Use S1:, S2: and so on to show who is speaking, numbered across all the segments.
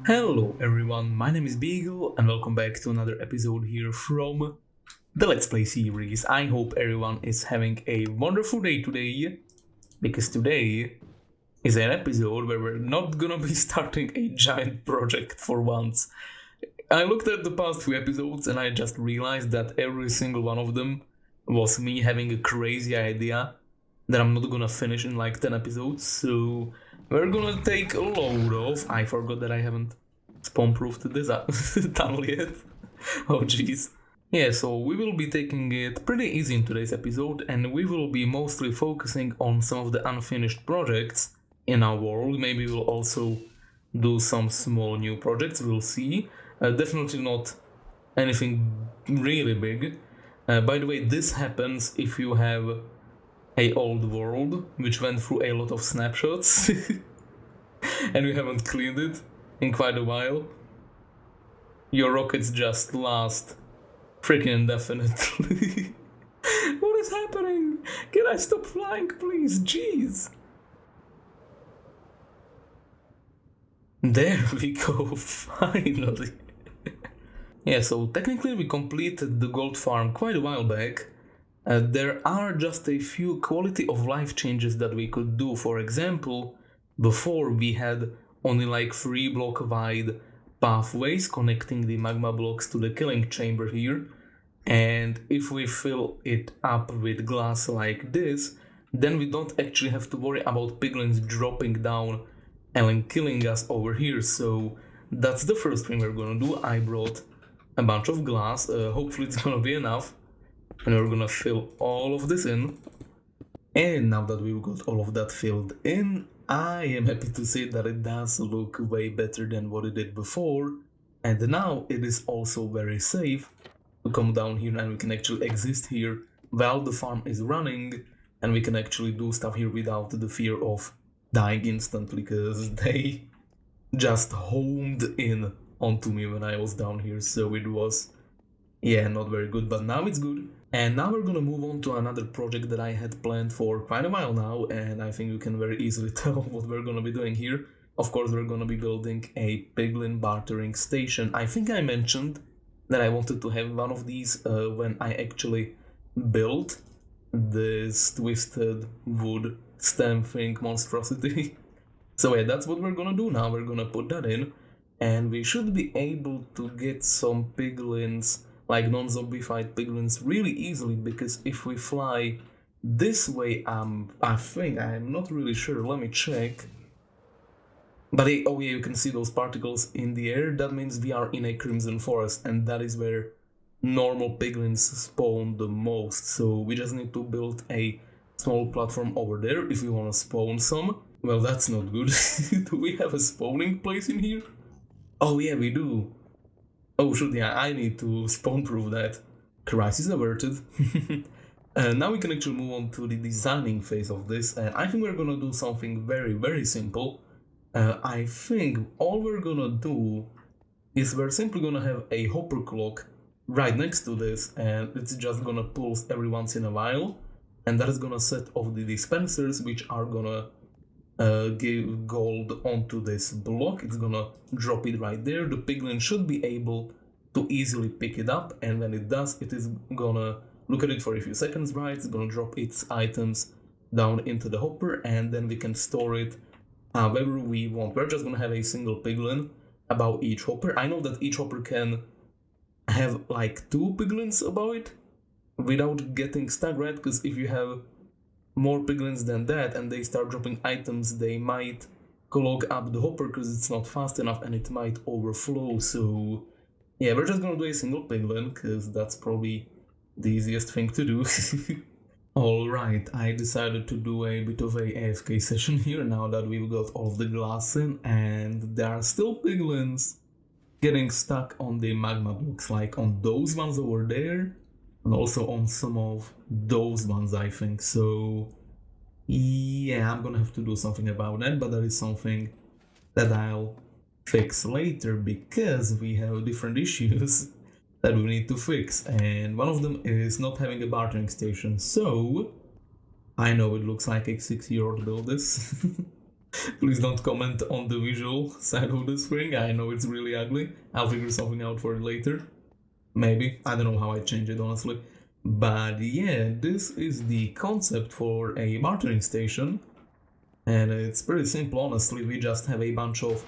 S1: Hello everyone, my name is Bygl and welcome back to another episode here from the Let's Play series. I hope everyone is having a wonderful day today, because today is an episode where we're not gonna be starting a giant project for once. I looked at the past few episodes and I just realized that every single one of them was me having a crazy idea that I'm not gonna finish in like 10 episodes, so we're gonna take a load of... I forgot that I haven't spawn-proofed this tunnel yet. Oh jeez. Yeah, so we will be taking it pretty easy in today's episode, and we will be mostly focusing on some of the unfinished projects in our world. Maybe we'll also do some small new projects, we'll see. Definitely not anything really big. By the way, this happens if you have a old world which went through a lot of snapshots and you haven't cleaned it in quite a while. Your rockets just last freaking indefinitely. What is happening? Can I stop flying, please? Jeez. There we go, finally. Yeah, so technically we completed the gold farm quite a while back. There are just a few quality of life changes that we could do. For example, before we had only like 3 block wide pathways connecting the magma blocks to the killing chamber here, and if we fill it up with glass like this, then we don't actually have to worry about piglins dropping down and killing us over here. So that's the first thing we're gonna do. I brought a bunch of glass, hopefully it's gonna be enough. And we're gonna fill all of this in. And now that we've got all of that filled in, I am happy to say that it does look way better than what it did before. And now it is also very safe to come down here, and we can actually exist here while the farm is running. And we can actually do stuff here without the fear of dying instantly, because they just homed in onto me when I was down here. So it was, yeah, not very good, but now it's good. And now we're gonna move on to another project that I had planned for quite a while now, and I think you can very easily tell what we're gonna be doing here. Of course, we're gonna be building a piglin bartering station. I think I mentioned that I wanted to have one of these when I actually built this twisted wood stem thing monstrosity. So yeah, that's what we're gonna do now. We're gonna put that in, and we should be able to get some piglins, like non-zombified piglins, really easily, because if we fly this way, I think, I'm not really sure, let me check. But oh yeah, you can see those particles in the air. That means we are in a crimson forest, and that is where normal piglins spawn the most. So we just need to build a small platform over there if we want to spawn some. Well, that's not good. Do we have a spawning place in here? Oh yeah, we do. Oh shoot, yeah, I need to spawn-proof that. Crisis averted. Now we can actually move on to the designing phase of this, and I think we're gonna do something very, very simple. I think all we're gonna do is we're simply gonna have a hopper clock right next to this, and it's just gonna pulse every once in a while, and that is gonna set off the dispensers, which are gonna give gold onto this block. It's gonna drop it right there. The piglin should be able to easily pick it up, and when it does, it is gonna look at it for a few seconds, right? It's gonna drop its items down into the hopper, and then we can store it however we want. We're just gonna have a single piglin above each hopper. I know that each hopper can have like 2 piglins above it without getting stuck, right? Because if you have more piglins than that and they start dropping items, they might clog up the hopper because it's not fast enough and it might overflow. So yeah, we're just gonna do a single piglin because that's probably the easiest thing to do. Alright, I decided to do a bit of a AFK session here now that we've got all of the glass in, and there are still piglins getting stuck on the magma blocks, like on those ones over there, and also on some of those ones, I think. So yeah, I'm gonna have to do something about that, but that is something that I'll fix later, because we have different issues that we need to fix, and one of them is not having a bartering station. So I know it looks like a 6-year-old built this, Please don't comment on the visual side of this thing. I know it's really ugly. I'll figure something out for it later. Maybe. I don't know how I change it, honestly. But yeah, this is the concept for a bartering station. And it's pretty simple, honestly. We just have a bunch of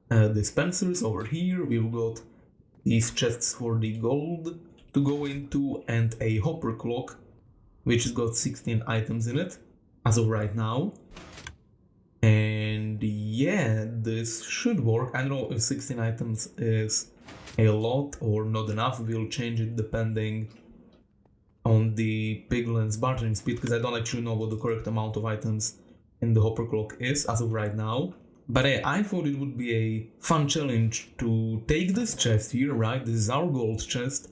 S1: dispensers over here. We've got these chests for the gold to go into and a hopper clock, which has got 16 items in it as of right now. And yeah, this should work. I don't know if 16 items is a lot or not enough. We'll change it depending on the Byglin's bartering speed, because I don't actually know what the correct amount of items in the hopper clock is as of right now. But I thought it would be a fun challenge to take this chest here, right? This is our gold chest.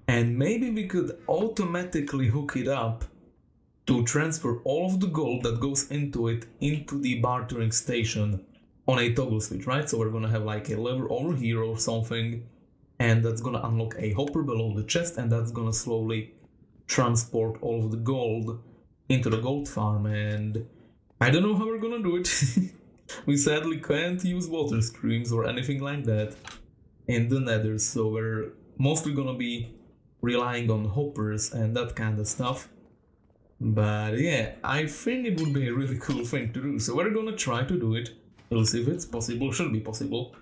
S1: And maybe we could automatically hook it up to transfer all of the gold that goes into it into the bartering station on a toggle switch, right? So we're gonna have like a lever over here or something, and that's gonna unlock a hopper below the chest, and that's gonna slowly transport all of the gold into the gold farm. And I don't know how we're gonna do it. We sadly can't use water streams or anything like that in the nether, so we're mostly gonna be relying on hoppers and that kind of stuff. But yeah, I think it would be a really cool thing to do, so we're gonna try to do it. We'll see if it's possible. Should be possible.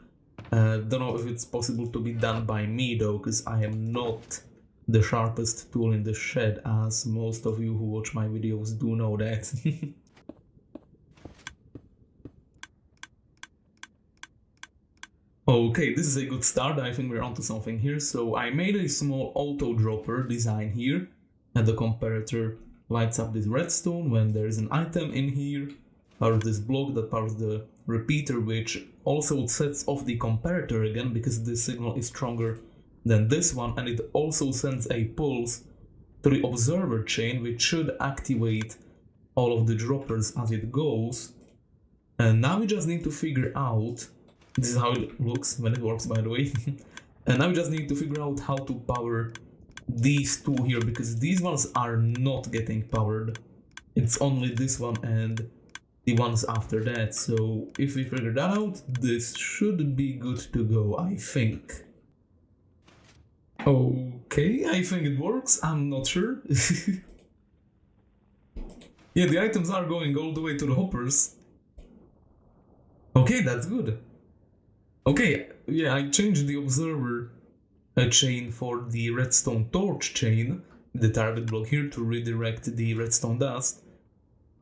S1: Don't know if it's possible to be done by me though, because I am not the sharpest tool in the shed, as most of you who watch my videos do know that. Okay, this is a good start. I think we're onto something here. So I made a small auto dropper design here, and the comparator lights up this redstone when there is an item in here, powers this block that powers the repeater, which also sets off the comparator again because this signal is stronger than this one, and it also sends a pulse to the observer chain, which should activate all of the droppers as it goes. And now we just need to figure out, this is how it looks when it works, by the way. And now we just need to figure out how to power these two here, because these ones are not getting powered. It's only this one and the ones after that. So if we figure that out, this should be good to go, I think. Okay, I think it works. I'm not sure. Yeah, the items are going all the way to the hoppers. Okay, that's good. Okay, yeah, I changed the observer chain for the redstone torch chain, the target block here, to redirect the redstone dust.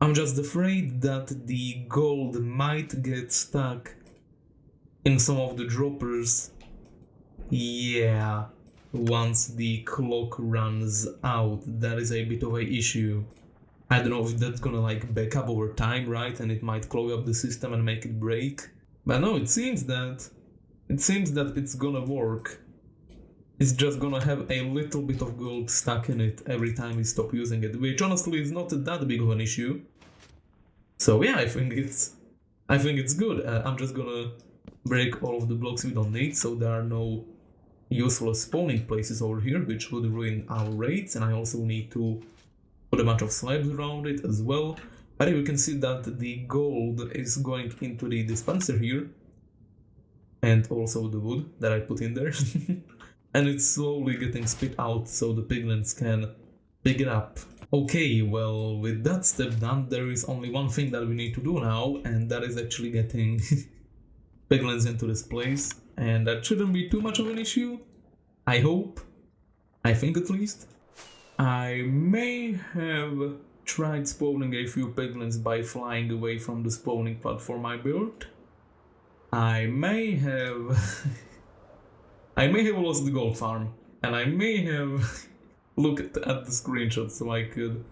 S1: I'm just afraid that the gold might get stuck in some of the droppers. Yeah, once the clock runs out, that is a bit of an issue. I don't know if that's gonna like back up over time, right? And it might clog up the system and make it break. But no, it seems that it's gonna work. It's just gonna have a little bit of gold stuck in it every time we stop using it, which honestly is not that big of an issue. So yeah, I think it's good. I'm just gonna break all of the blocks we don't need, so there are no useless spawning places over here, which would ruin our raids. And I also need to put a bunch of slabs around it as well. But you can see that the gold is going into the dispenser here, and also the wood that I put in there. And it's slowly getting spit out so the piglins can pick it up. Okay, well, with that step done, there is only one thing that we need to do now, and that is actually getting piglins into this place. And that shouldn't be too much of an issue, I hope. I think at least. I may have tried spawning a few piglins by flying away from the spawning platform I built. I may have lost the gold farm, and I may have looked at the screenshot so I could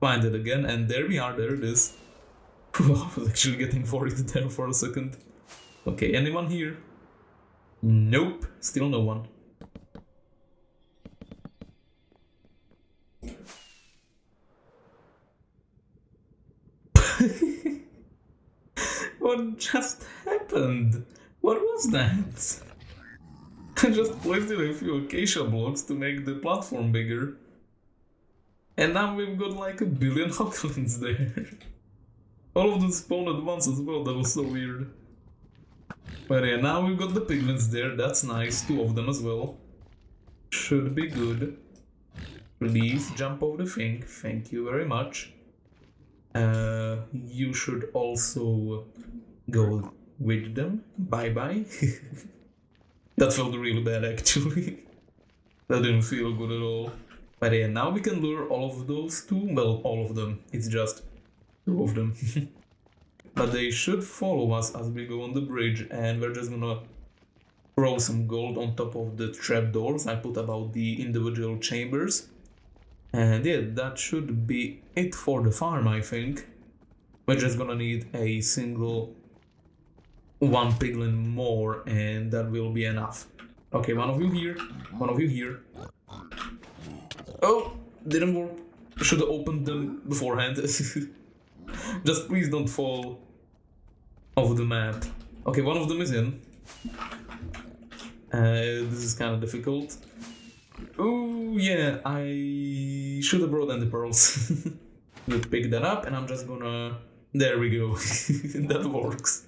S1: find it again, and there we are, there it is. I was actually getting worried there for a second. Okay, anyone here? Nope, still no one. What just happened? What was that? I just placed in a few acacia blocks to make the platform bigger. And now we've got like 1 billion hoglins there. All of them spawned at once as well, that was so weird. But yeah, now we've got the piglins there, that's nice, 2 of them as well. Should be good. Please jump off the thing, thank you very much. You should also go with them, bye-bye. That felt really bad actually. That didn't feel good at all. But yeah, now we can lure all of those 2, well, all of them, it's just 2 of them. But they should follow us as we go on the bridge, and we're just gonna throw some gold on top of the trapdoors I put about the individual chambers. And yeah, that should be it for the farm, I think. We're just gonna need a single 1 piglin more, and that will be enough. Okay, one of you here, one of you here. Oh, didn't work. Should have opened them beforehand. Just please don't fall off the map. Okay, one of them is in. This is kind of difficult. Oh yeah, I should have brought in the pearls. We'll pick that up and I'm just gonna... There we go. That works.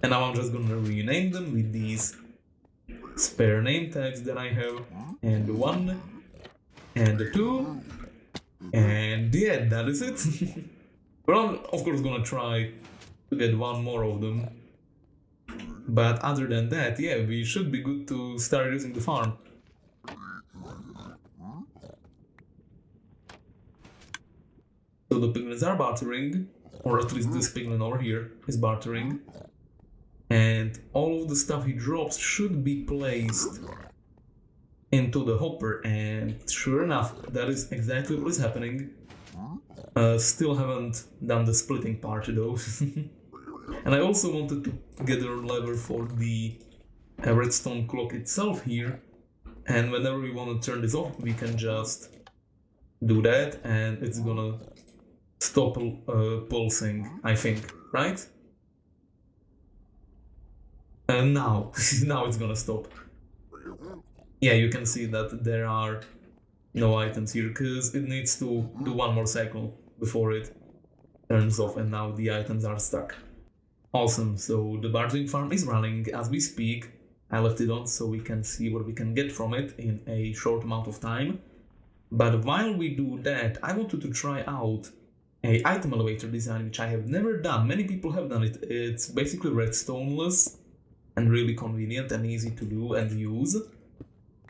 S1: And now I'm just gonna rename them with these spare name tags that I have. And 1, and 2, and yeah, that is it. But I'm of course gonna try to get 1 more of them. But other than that, yeah, we should be good to start using the farm. So the piglins are bartering, or at least this piglin over here is bartering. And all of the stuff he drops should be placed into the hopper, and sure enough, that is exactly what is happening. Still haven't done the splitting part though. And I also wanted to get a lever for the redstone clock itself here, and whenever we want to turn this off we can just do that and it's gonna stop pulsing, I think, right? And now it's gonna stop. Yeah, you can see that there are no items here because it needs to do 1 more cycle before it turns off, and now the items are stuck. Awesome, so the bartering farm is running as we speak. I left it on so we can see what we can get from it in a short amount of time. But while we do that, I wanted to try out a item elevator design which I have never done. Many people have done it. It's basically redstoneless and really convenient and easy to do and use.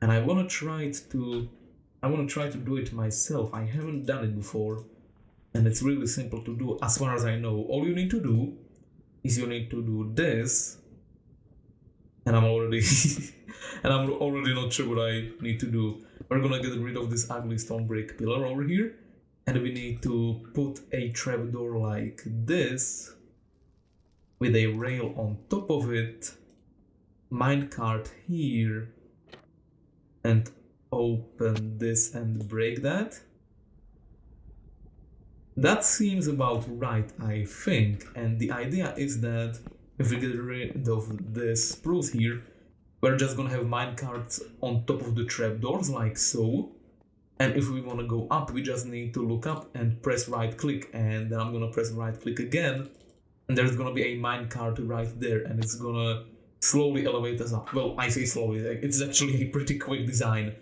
S1: And I want to try to do it myself. I haven't done it before, and it's really simple to do as far as I know. All you need to do is you need to do this, and I'm already not sure what I need to do. We're gonna get rid of this ugly stone brick pillar over here, and we need to put a trapdoor like this with a rail on top of it, minecart here, and open this and break that. That seems about right, I think, and the idea is that if we get rid of this spruce here, we're just gonna have minecarts on top of the trapdoors like so, and if we want to go up we just need to look up and press right click, and then I'm gonna press right click again, and there's gonna be a minecart right there, and it's gonna slowly elevate us up. Well, I say slowly, it's actually a pretty quick design.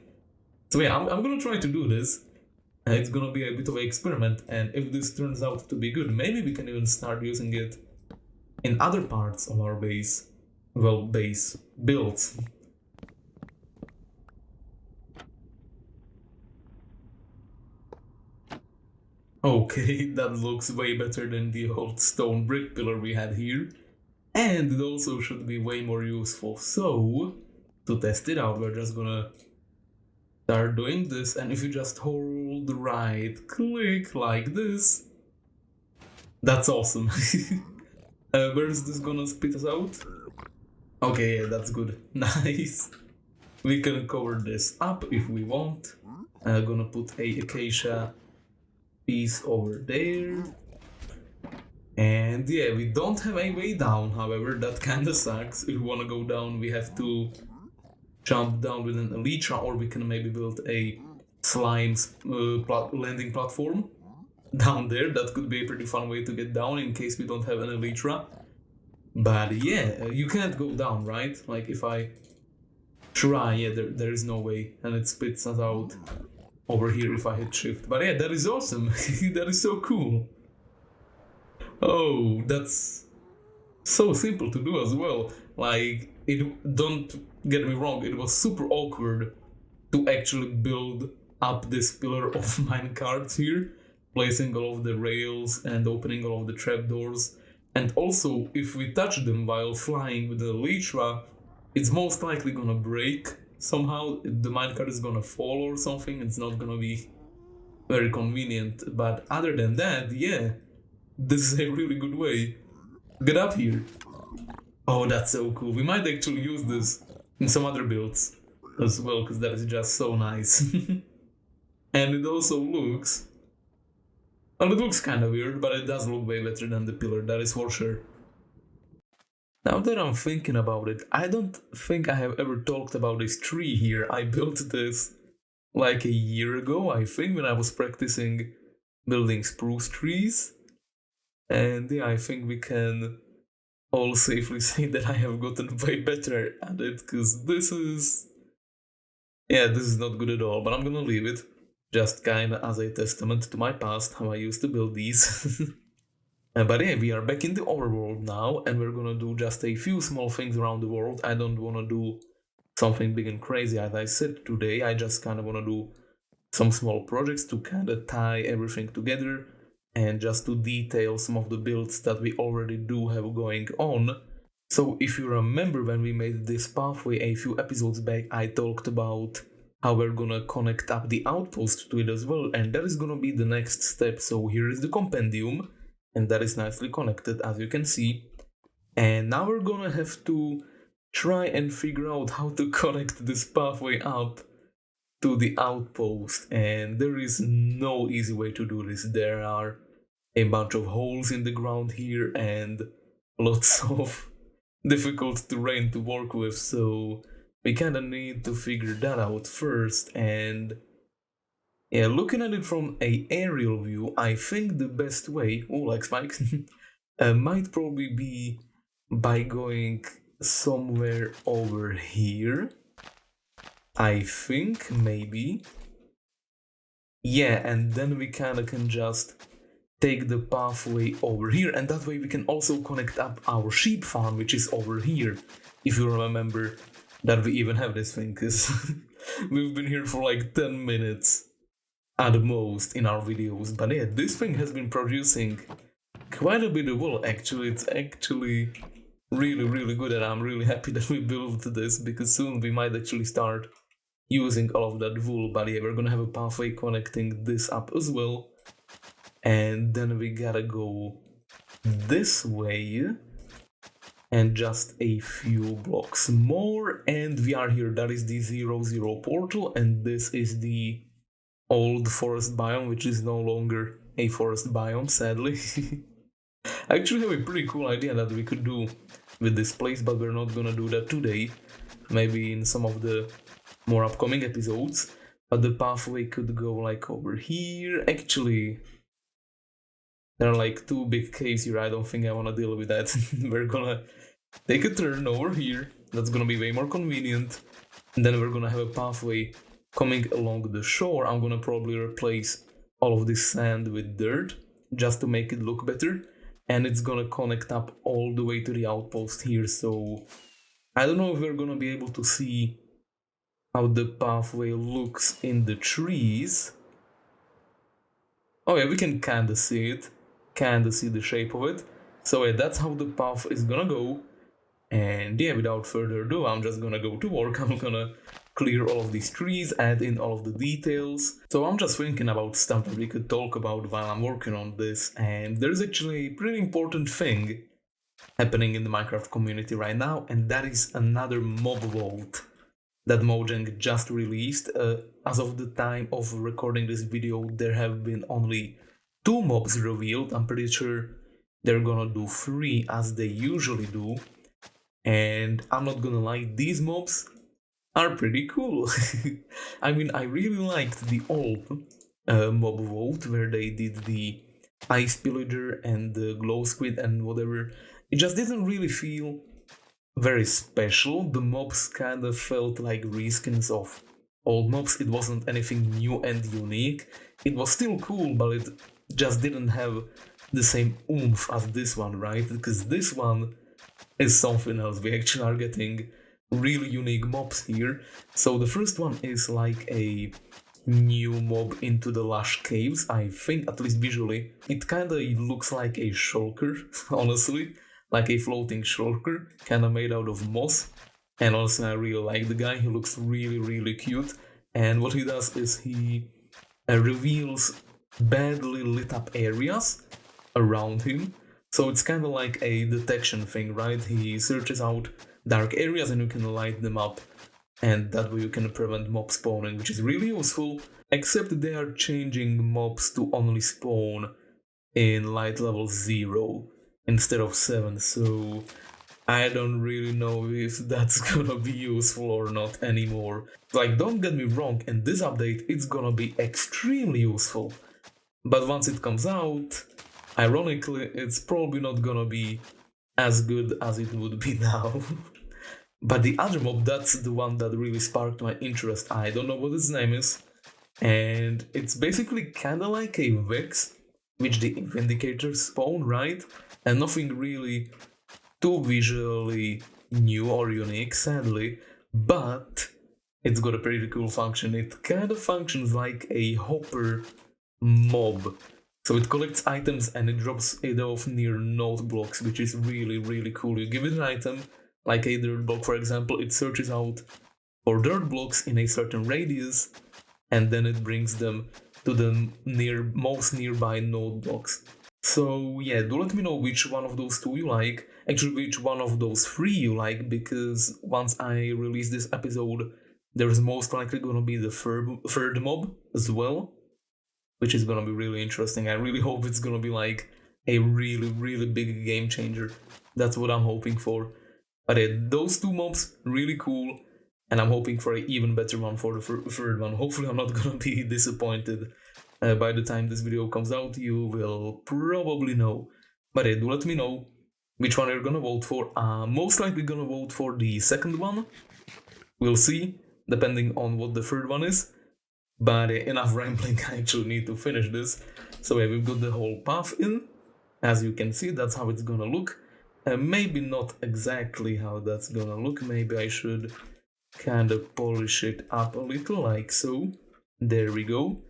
S1: So yeah, I'm gonna try to do this. It's gonna be a bit of an experiment, and if this turns out to be good, maybe we can even start using it in other parts of our base. Well, base builds. Okay, that looks way better than the old stone brick pillar we had here. And it also should be way more useful. So, to test it out, we're just gonna start doing this, and if you just hold right click like this, that's awesome. Where is this gonna spit us out? Okay, yeah, that's good. Nice. We can cover this up if we want. I'm gonna put a acacia piece over there. And yeah, we don't have a way down, however, that kinda sucks. If we wanna go down, we have to jump down with an elytra, or we can maybe build a slime landing platform. down there. That could be a pretty fun way to get down in case we don't have an elytra. But yeah, you can't go down, right? Like if I try, yeah, there is no way, and it spits us out over here if I hit shift. But yeah, that is awesome. That is so cool. Oh, that's so simple to do as well. Like, don't get me wrong, it was super awkward to actually build up this pillar of minecarts here, placing all of the rails and opening all of the trapdoors. And also, if we touch them while flying with the elytra, it's most likely gonna break somehow. The minecart is gonna fall or something. It's not gonna be very convenient. But other than that, yeah, this is a really good way to get up here. Oh, that's so cool. We might actually use this in some other builds as well, because that is just so nice. And it also looks... Well, it looks kind of weird, but it does look way better than the pillar, that is for sure. Now that I'm thinking about it, I don't think I have ever talked about this tree here. I built this like a year ago, I think, when I was practicing building spruce trees. And yeah, I think we can all safely say that I have gotten way better at it, because this is not good at all, but I'm gonna leave it. Just kinda as a testament to my past, how I used to build these. But yeah, we are back in the overworld now, and we're gonna do just a few small things around the world. I don't wanna do something big and crazy, as I said today. I just kinda wanna do some small projects to kinda tie everything together, and just to detail some of the builds that we already do have going on. So if you remember, when we made this pathway a few episodes back, I talked about how we're gonna connect up the outpost to it as well, and that is gonna be the next step. So here is the compendium, and that is nicely connected, as you can see. And now we're gonna have to try and figure out how to connect this pathway up to the outpost, and there is no easy way to do this. There are a bunch of holes in the ground here and lots of difficult terrain to work with, so we kinda need to figure that out first. And yeah, looking at it from a aerial view, I think the best way, oh, like Spike, might probably be by going somewhere over here. I think, maybe. Yeah, and then we kinda can just take the pathway over here, and that way we can also connect up our sheep farm, which is over here. If you remember that we even have this thing, because we've been here for like 10 minutes at most in our videos. But yeah, this thing has been producing quite a bit of wool, actually. It's actually really good, and I'm really happy that we built this, because soon we might actually start using all of that wool. But yeah, we're gonna have a pathway connecting this up as well. And then we gotta go this way, and just a few blocks more, and we are here. That is the 0-0 portal, and this is the old forest biome, which is no longer a forest biome, sadly. I actually have a pretty cool idea that we could do with this place, but we're not gonna do that today. Maybe in some of the more upcoming episodes. But the pathway could go like over here. Actually, there are like two big caves here. I don't think I want to deal with that. We're gonna take a turn over here. That's gonna be way more convenient. And then we're gonna have a pathway coming along the shore. I'm gonna probably replace all of this sand with dirt just to make it look better. And it's gonna connect up all the way to the outpost here. So I don't know if we're gonna be able to see how the pathway looks in the trees. Oh yeah, we can kinda see it. Kinda see the shape of it. So yeah, that's how the path is gonna go. And yeah, without further ado, I'm just gonna go to work. I'm gonna clear all of these trees, add in all of the details. So I'm just thinking about stuff that we could talk about while I'm working on this, and there's actually a pretty important thing happening in the Minecraft community right now, and that is another mob vault that Mojang just released. As of the time of recording this video, there have been only 2 mobs revealed. I'm pretty sure they're gonna do 3 as they usually do. And I'm not gonna lie, these mobs are pretty cool. I mean, I really liked the orb mob vote where they did the ice pillager and the glow squid and whatever. It just didn't really feel very special. The mobs kind of felt like reskins of old mobs. It wasn't anything new and unique. It was still cool, but it just didn't have the same oomph as this one, right? Because this one is something else. We actually are getting really unique mobs here. So the first one is like a new mob into the lush caves. I think, at least visually, it kinda looks like a shulker, honestly, like a floating shulker, kinda made out of moss. And also I really like the guy. He looks really cute. And what he does is he reveals badly lit up areas around him. So it's kind of like a detection thing, right? He searches out dark areas and you can light them up, and that way you can prevent mob spawning, which is really useful, except they are changing mobs to only spawn in light level 0 instead of 7, so I don't really know if that's gonna be useful or not anymore. Like, don't get me wrong, in this update it's gonna be extremely useful, but once it comes out, ironically, it's probably not gonna be as good as it would be now. But the other mob, that's the one that really sparked my interest. I don't know what its name is, and it's basically kinda like a Vex, which the Vindicators spawn, right? And nothing really too visually new or unique, sadly, but it's got a pretty cool function. It kind of functions like a hopper mob. So it collects items and it drops it off near node blocks, which is really cool. You give it an item, like a dirt block for example, it searches out for dirt blocks in a certain radius, and then it brings them to the most nearby node blocks. So yeah, do let me know which one of those two you like, actually which one of those three you like, because once I release this episode, there's most likely gonna be the third mob as well, which is gonna be really interesting. I really hope it's gonna be like a really big game changer. That's what I'm hoping for. But yeah, those two mobs, really cool, and I'm hoping for an even better one for the third one. Hopefully I'm not gonna be disappointed. By the time this video comes out, you will probably know. But yeah, do let me know which one you're gonna vote for. I'm most likely gonna vote for the second one. We'll see, depending on what the third one is. But enough rambling, I actually need to finish this. So yeah, we've got the whole path in. As you can see, that's how it's gonna look. Maybe not exactly how that's gonna look. Maybe I should kind of polish it up a little, like so. There we go.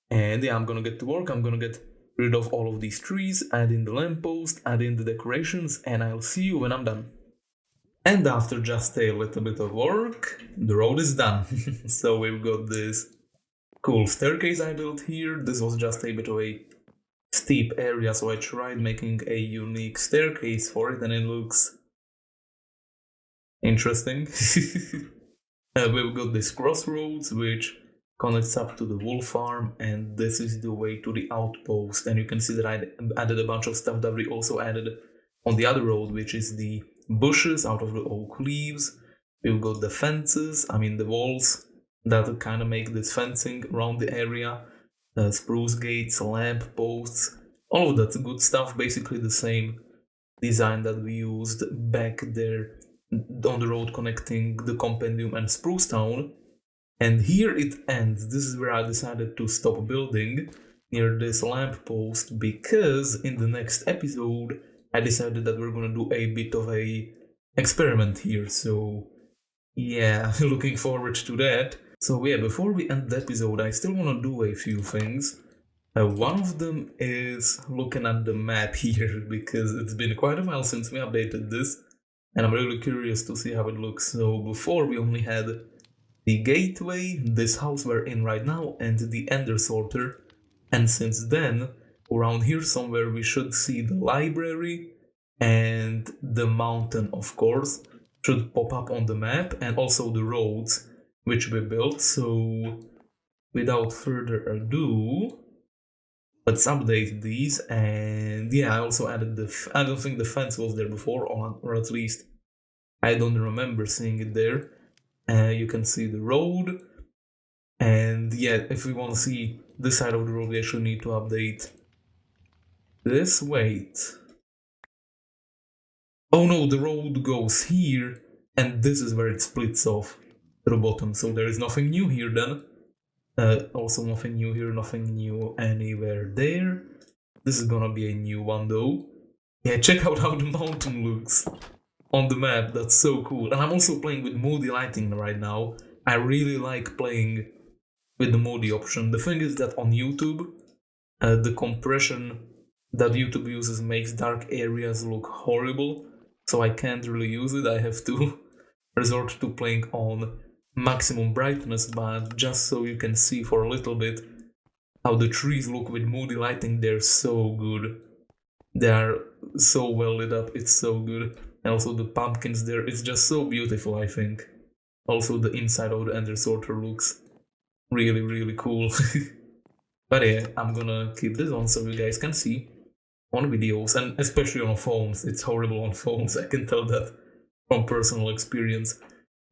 S1: And yeah, I'm gonna get to work. I'm gonna get rid of all of these trees, add in the lamppost, add in the decorations, and I'll see you when I'm done. And after just a little bit of work, the road is done. So we've got this cool staircase I built here. This was just a bit of a steep area, so I tried making a unique staircase for it, and it looks interesting. We've got this crossroads, which connects up to the wool farm, and this is the way to the outpost. And you can see that I added a bunch of stuff that we also added on the other road, which is the bushes out of the oak leaves. We've got the fences, the walls that kind of make this fencing around the area, spruce gates, lamp posts, all of that good stuff. Basically the same design that we used back there on the road connecting the Compendium and Spruce Town. And here it ends. This is where I decided to stop building, near this lamp post, because in the next episode I decided that we're gonna do a bit of a experiment here. So yeah, looking forward to that. So yeah, before we end the episode, I still want to do a few things. One of them is looking at the map here, because it's been quite a while since we updated this, and I'm really curious to see how it looks. So before we only had the gateway, this house we're in right now, and the ender sorter, and since then, around here somewhere we should see the library and the mountain, of course, should pop up on the map, and also the roads which we built. So without further ado, let's update these. And yeah, I also added I don't think the fence was there before, or at least I don't remember seeing it there. You can see the road, and yeah, if we want to see this side of the road we actually need to update this. Wait. Oh no, the road goes here, and this is where it splits off to the bottom, so there is nothing new here then. Also nothing new here, nothing new anywhere there. This is gonna be a new one though. Yeah, check out how the mountain looks on the map, that's so cool. And I'm also playing with moody lighting right now. I really like playing with the moody option. The thing is that on YouTube, the compression that YouTube uses makes dark areas look horrible, so I can't really use it. I have to resort to playing on maximum brightness, but just so you can see for a little bit how the trees look with moody lighting, they're so good. They are so well lit up, it's so good. And also the pumpkins there, it's just so beautiful, I think. Also the inside of the ender sorter looks really, really cool. But yeah, I'm gonna keep this on so you guys can see on videos, and especially on phones. It's horrible on phones, I can tell that from personal experience.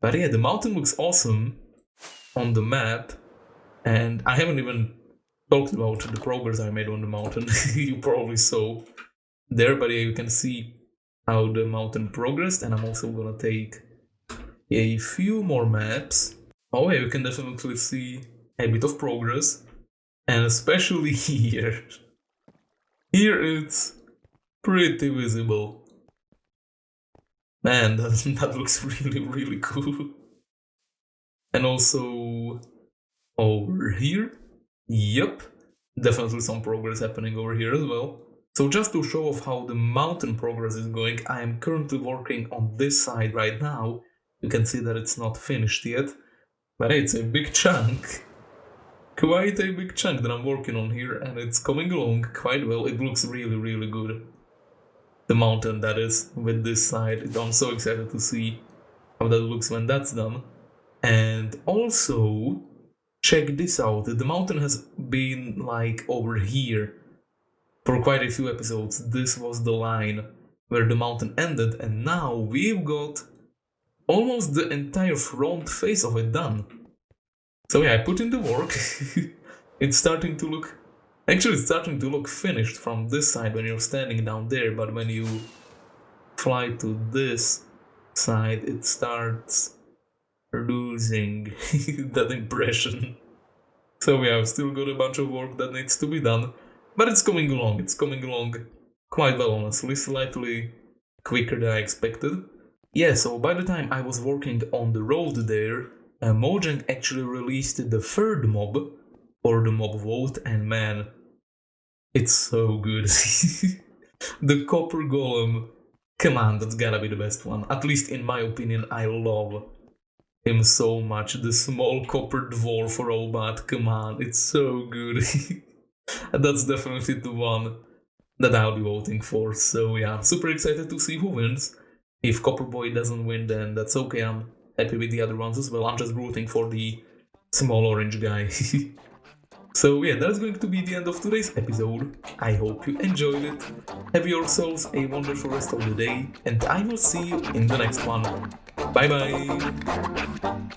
S1: But yeah, the mountain looks awesome on the map, and I haven't even talked about the progress I made on the mountain. You probably saw there, but yeah, you can see how the mountain progressed, and I'm also gonna take a few more maps. Oh yeah, you can definitely see a bit of progress, and especially here. Here it's pretty visible. Man, that looks really, really cool. And also over here, yep, definitely some progress happening over here as well. So just to show off how the mountain progress is going, I am currently working on this side right now. You can see that it's not finished yet, but it's a big chunk. Quite a big chunk that I'm working on here, and it's coming along quite well. It looks really, really good. The mountain, that is, with this side. I'm so excited to see how that looks when that's done. And also, check this out. The mountain has been like over here for quite a few episodes. This was the line where the mountain ended, and now we've got almost the entire front face of it done. So yeah, I put in the work. It's starting to look... Actually, it's starting to look finished from this side when you're standing down there, but when you fly to this side, it starts losing that impression. So yeah, I've still got a bunch of work that needs to be done, but it's coming along. It's coming along quite well, honestly, slightly quicker than I expected. Yeah, so by the time I was working on the road there, Mojang actually released the third mob, or the mob vote, and man, it's so good. The copper golem, come on, that's gotta be the best one. At least in my opinion, I love him so much. The small copper dwarf robot, come on, it's so good. That's definitely the one that I'll be voting for. So yeah, I'm super excited to see who wins. If Copper Boy doesn't win, then that's okay, I'm happy with the other ones as well. I'm just rooting for the small orange guy. So yeah, that's going to be the end of today's episode. I hope you enjoyed it. Have yourselves a wonderful rest of the day, and I will see you in the next one. Bye bye!